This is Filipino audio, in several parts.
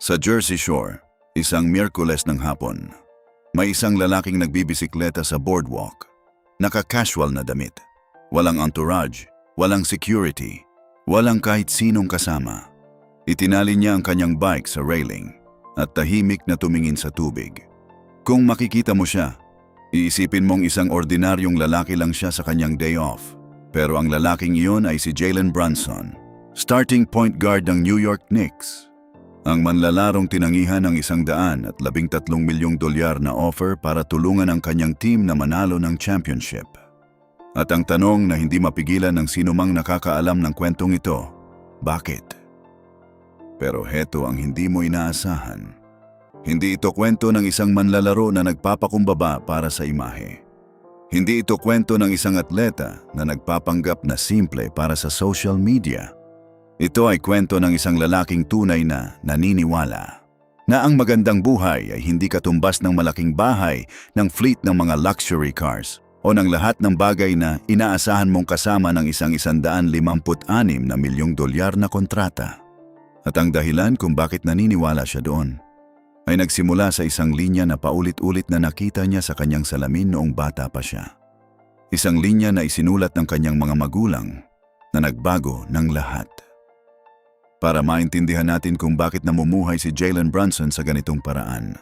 Sa Jersey Shore, isang Miyerkules ng hapon, may isang lalaking nagbibisikleta sa boardwalk. Naka-casual na damit. Walang entourage, walang security, walang kahit sinong kasama. Itinali niya ang kanyang bike sa railing at tahimik na tumingin sa tubig. Kung makikita mo siya, iisipin mong isang ordinaryong lalaki lang siya sa kanyang day off. Pero ang lalaking iyon ay si Jalen Brunson, starting point guard ng New York Knicks. Ang manlalarong tinangihan ng $113 milyong na offer para tulungan ang kanyang team na manalo ng championship. At ang tanong na hindi mapigilan ng sinumang nakakaalam ng kwentong ito, bakit? Pero heto ang hindi mo inaasahan. Hindi ito kwento ng isang manlalaro na nagpapakumbaba para sa imahe. Hindi ito kwento ng isang atleta na nagpapanggap na simple para sa social media. Ito ay kwento ng isang lalaking tunay na naniniwala na ang magandang buhay ay hindi katumbas ng malaking bahay, ng fleet ng mga luxury cars, o ng lahat ng bagay na inaasahan mong kasama ng isang $156 milyong na kontrata. At ang dahilan kung bakit naniniwala siya doon ay nagsimula sa isang linya na paulit-ulit na nakita niya sa kanyang salamin noong bata pa siya. Isang linya na isinulat ng kanyang mga magulang na nagbago ng lahat. Para maintindihan natin kung bakit namumuhay si Jalen Brunson sa ganitong paraan,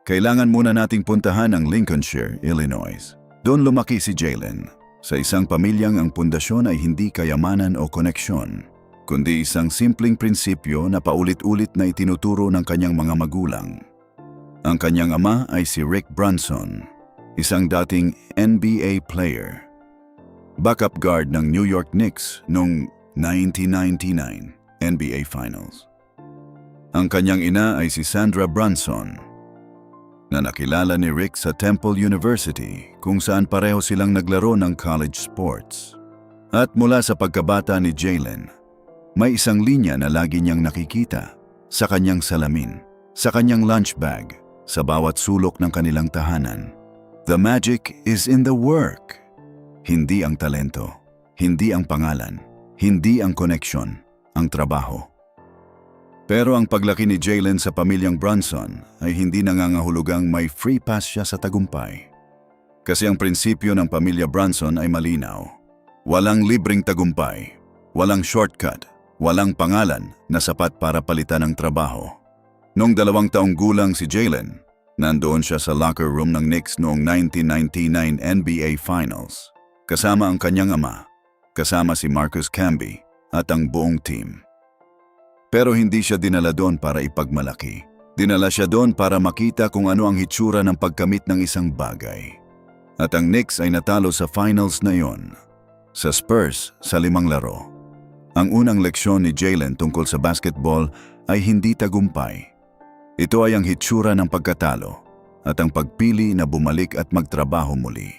kailangan muna nating puntahan ang Lincolnshire, Illinois. Doon lumaki si Jalen, sa isang pamilyang ang pundasyon ay hindi kayamanan o koneksyon, kundi isang simpleng prinsipyo na paulit-ulit na itinuturo ng kanyang mga magulang. Ang kanyang ama ay si Rick Brunson, isang dating NBA player, backup guard ng New York Knicks noong 1999 NBA Finals. Ang kanyang ina ay si Sandra Brunson, na nakilala ni Rick sa Temple University kung saan pareho silang naglaro ng college sports. At mula sa pagkabata ni Jalen, may isang linya na lagi niyang nakikita sa kanyang salamin, sa kanyang lunch bag, sa bawat sulok ng kanilang tahanan. The magic is in the work. Hindi ang talento, hindi ang pangalan, hindi ang koneksyon, ang trabaho. Pero ang paglaki ni Jalen sa pamilyang Brunson ay hindi nangangahulugang may free pass siya sa tagumpay. Kasi ang prinsipyo ng pamilya Brunson ay malinaw. Walang libreng tagumpay, walang shortcut, walang pangalan na sapat para palitan ng trabaho. Noong 2 taong gulang si Jalen, nandoon siya sa locker room ng Knicks noong 1999 NBA Finals. Kasama ang kanyang ama, kasama si Marcus Camby at ang buong team. Pero hindi siya dinala doon para ipagmalaki. Dinala siya doon para makita kung ano ang hitsura ng pagkamit ng isang bagay. At ang Knicks ay natalo sa finals na iyon, sa Spurs sa 5 laro. Ang unang leksyon ni Jalen tungkol sa basketball ay hindi tagumpay. Ito ay ang hitsura ng pagkatalo at ang pagpili na bumalik at magtrabaho muli.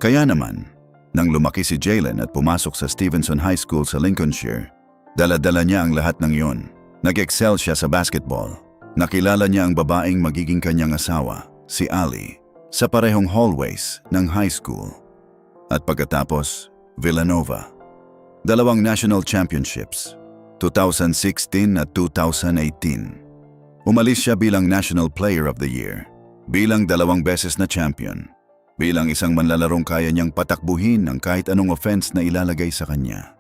Kaya naman, nang lumaki si Jalen at pumasok sa Stevenson High School sa Lincolnshire, dala-dala niya ang lahat ng iyon. Nag-excel siya sa basketball. Nakilala niya ang babaeng magiging kanyang asawa, si Ali, sa parehong hallways ng high school. At pagkatapos, Villanova. 2 national championships, 2016 at 2018. Umalis siya bilang National Player of the Year, bilang 2 beses na champion, bilang isang manlalarong kaya niyang patakbuhin ang kahit anong offense na ilalagay sa kanya.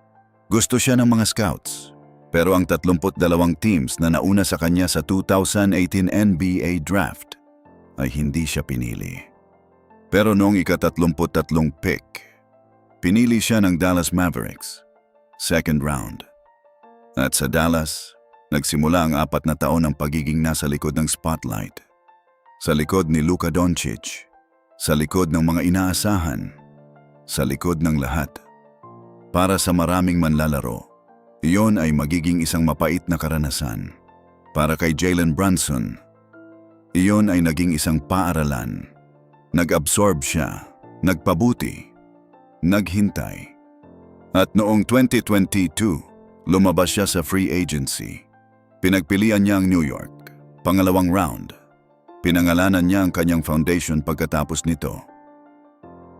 Gusto siya ng mga scouts, pero ang 32 teams na nauna sa kanya sa 2018 NBA Draft ay hindi siya pinili. Pero noong ika-33 pick, pinili siya ng Dallas Mavericks, 2nd round. At sa Dallas, nagsimula ang 4 na taon ng pagiging nasa likod ng spotlight. Sa likod ni Luka Doncic, sa likod ng mga inaasahan, sa likod ng lahat. Para sa maraming manlalaro, iyon ay magiging isang mapait na karanasan. Para kay Jalen Brunson, iyon ay naging isang paaralan. Nag-absorb siya, nagpabuti, naghintay. At noong 2022, lumabas siya sa free agency. Pinagpilian niya ang New York, 2nd round. Pinangalanan niya ang kanyang foundation pagkatapos nito.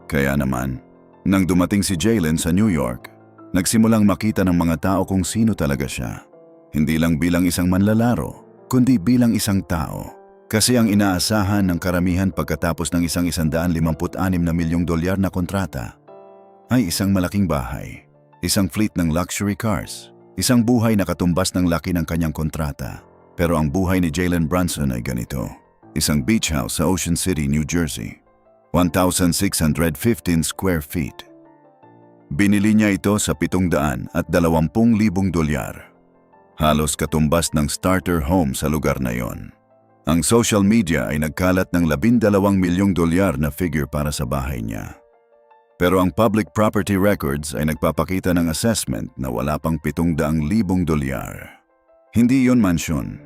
Kaya naman, nang dumating si Jalen sa New York, nagsimulang makita ng mga tao kung sino talaga siya. Hindi lang bilang isang manlalaro, kundi bilang isang tao. Kasi ang inaasahan ng karamihan pagkatapos ng isang $156 na milyong na kontrata ay isang malaking bahay, isang fleet ng luxury cars, isang buhay na katumbas ng laki ng kanyang kontrata. Pero ang buhay ni Jalen Brunson ay ganito. Isang beach house sa Ocean City, New Jersey. 1,615 square feet. Binili niya ito sa $720,000. Halos katumbas ng starter home sa lugar na yon. Ang social media ay nagkalat ng $12 milyong na figure para sa bahay niya. Pero ang public property records ay nagpapakita ng assessment na wala pang $700,000. Hindi iyon mansyon.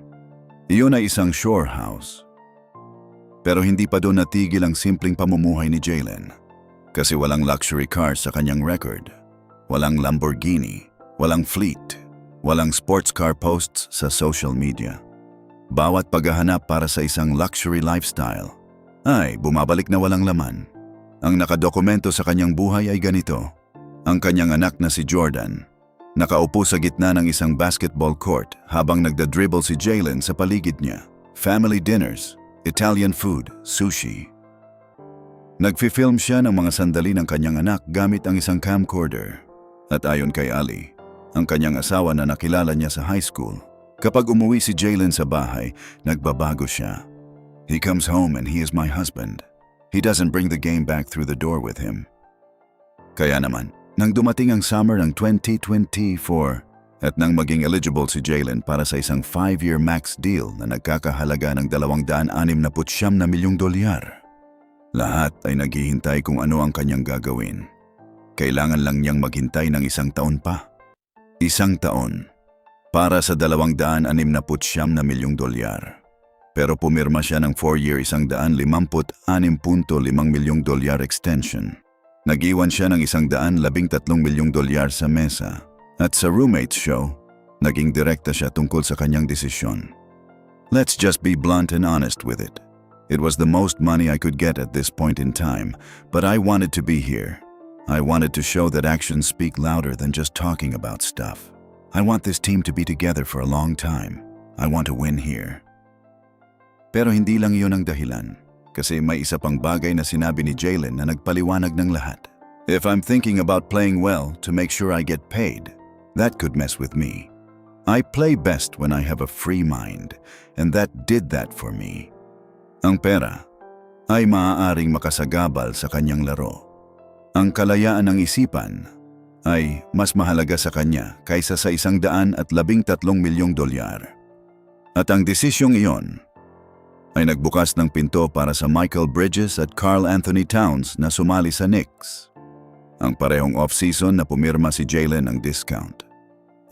Iyon ay isang shore house. Pero hindi pa doon natigil ang simpleng pamumuhay ni Jalen. Kasi walang luxury cars sa kanyang record. Walang Lamborghini, walang fleet, walang sports car posts sa social media. Bawat paghahanap para sa isang luxury lifestyle ay bumabalik na walang laman. Ang nakadokumento sa kanyang buhay ay ganito. Ang kanyang anak na si Jordan, nakaupo sa gitna ng isang basketball court habang nagdadribble si Jalen sa paligid niya. Family dinners, Italian food, sushi. Nagfi-film siya ng mga sandali ng kanyang anak gamit ang isang camcorder. At ayon kay Ali, ang kanyang asawa na nakilala niya sa high school, kapag umuwi si Jalen sa bahay, nagbabago siya. He comes home and he is my husband. He doesn't bring the game back through the door with him. Kaya naman, nang dumating ang summer ng 2024, at nang maging eligible si Jalen para sa isang 5-year max deal na nagkakahalaga ng $269 milyong, lahat ay naghihintay kung ano ang kanyang gagawin. Kailangan lang niyang maghintay ng 1 taon pa. 1 taon para sa $269 milyong. Pero pumirma siya ng 4-year $156.5 milyong extension. Nag-iwan siya ng $113 milyong sa mesa. At sa roommates show, naging direkta siya tungkol sa kanyang desisyon. Let's just be blunt and honest with it. It was the most money I could get at this point in time, but I wanted to be here. I wanted to show that actions speak louder than just talking about stuff. I want this team to be together for a long time. I want to win here. Pero hindi lang iyon ang dahilan, kasi may isa pang bagay na sinabi ni Jalen na nagpaliwanag ng lahat. If I'm thinking about playing well to make sure I get paid, that could mess with me. I play best when I have a free mind, and that did that for me. Ang pera ay maaaring makasagabal sa kanyang laro. Ang kalayaan ng isipan ay mas mahalaga sa kanya kaysa sa $113 milyong. At ang desisyong iyon ay nagbukas ng pinto para sa Michael Bridges at Karl Anthony Towns na sumali sa Knicks. Ang parehong off-season na pumirma si Jalen ng discount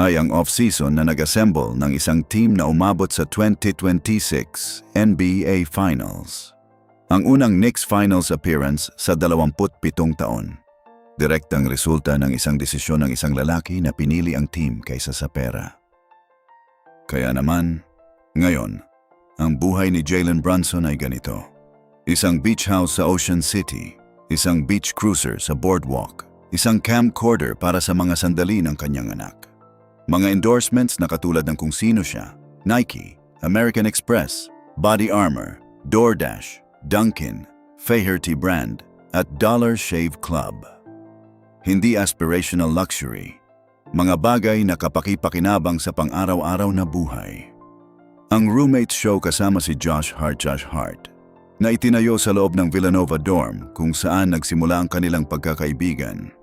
ay ang off-season na nag-assemble ng isang team na umabot sa 2026 NBA Finals. Ang unang Knicks Finals appearance sa 27 taon. Direktang resulta ng isang desisyon ng isang lalaki na pinili ang team kaysa sa pera. Kaya naman, ngayon, ang buhay ni Jalen Brunson ay ganito. Isang beach house sa Ocean City, isang beach cruiser sa boardwalk, isang camcorder para sa mga sandali ng kanyang anak. Mga endorsements na katulad ng kung sino siya, Nike, American Express, Body Armor, DoorDash, Dunkin, Faherty Brand, at Dollar Shave Club. Hindi aspirational luxury, mga bagay na kapaki-pakinabang sa pang-araw-araw na buhay. Ang roommates show kasama si Josh Hart, na itinayo sa loob ng Villanova dorm kung saan nagsimula ang kanilang pagkakaibigan,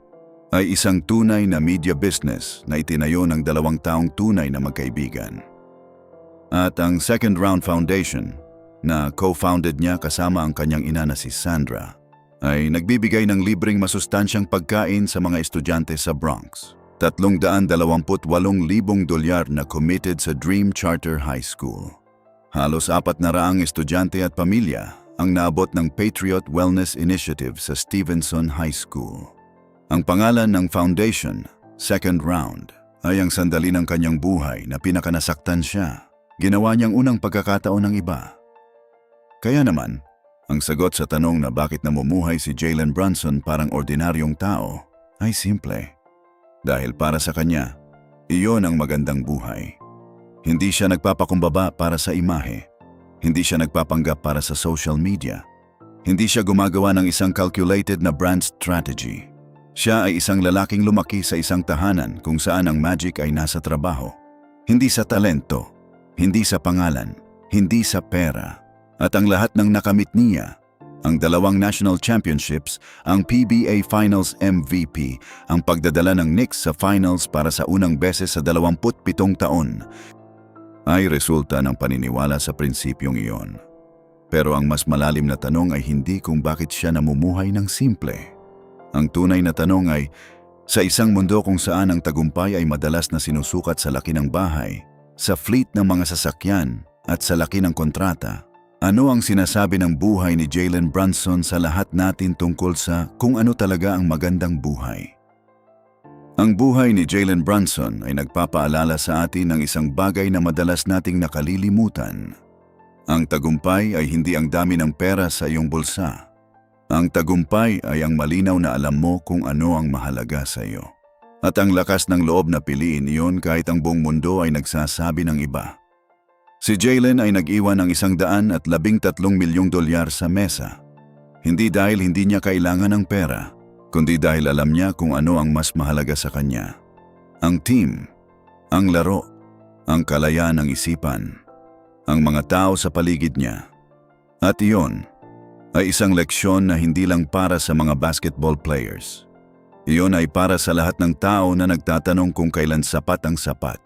ay isang tunay na media business na itinayo ng 2 taong tunay na magkaibigan. At ang Second Round Foundation, na co-founded niya kasama ang kanyang ina na si Sandra, ay nagbibigay ng libreng masustansyang pagkain sa mga estudyante sa Bronx. $328,000 na committed sa Dream Charter High School. Halos 400 estudyante at pamilya ang naabot ng Patriot Wellness Initiative sa Stevenson High School. Ang pangalan ng foundation, Second Round, ay ang sandali ng kanyang buhay na pinakanasaktan siya. Ginawa niyang unang pagkakataon ng iba. Kaya naman, ang sagot sa tanong na bakit namumuhay si Jalen Brunson parang ordinaryong tao ay simple. Dahil para sa kanya, iyon ang magandang buhay. Hindi siya nagpapakumbaba para sa imahe. Hindi siya nagpapanggap para sa social media. Hindi siya gumagawa ng isang calculated na brand strategy. Siya ay isang lalaking lumaki sa isang tahanan kung saan ang magic ay nasa trabaho. Hindi sa talento, hindi sa pangalan, hindi sa pera. At ang lahat ng nakamit niya, ang 2 national championships, ang PBA Finals MVP, ang pagdadala ng Knicks sa finals para sa unang beses sa 27 taon, ay resulta ng paniniwala sa prinsipyong iyon. Pero ang mas malalim na tanong ay hindi kung bakit siya namumuhay ng simple. Ang tunay na tanong ay, sa isang mundo kung saan ang tagumpay ay madalas na sinusukat sa laki ng bahay, sa fleet ng mga sasakyan at sa laki ng kontrata, ano ang sinasabi ng buhay ni Jalen Brunson sa lahat natin tungkol sa kung ano talaga ang magandang buhay? Ang buhay ni Jalen Brunson ay nagpapaalala sa atin ng isang bagay na madalas nating nakalilimutan. Ang tagumpay ay hindi ang dami ng pera sa iyong bulsa. Ang tagumpay ay ang malinaw na alam mo kung ano ang mahalaga sa iyo. At ang lakas ng loob na piliin iyon kahit ang buong mundo ay nagsasabi ng iba. Si Jalen ay nag-iwan ng $113 milyong sa mesa. Hindi dahil hindi niya kailangan ng pera, kundi dahil alam niya kung ano ang mas mahalaga sa kanya. Ang team, ang laro, ang kalayaan ng isipan, ang mga tao sa paligid niya. At iyon ay isang leksyon na hindi lang para sa mga basketball players. Iyon ay para sa lahat ng tao na nagtatanong kung kailan sapat ang sapat.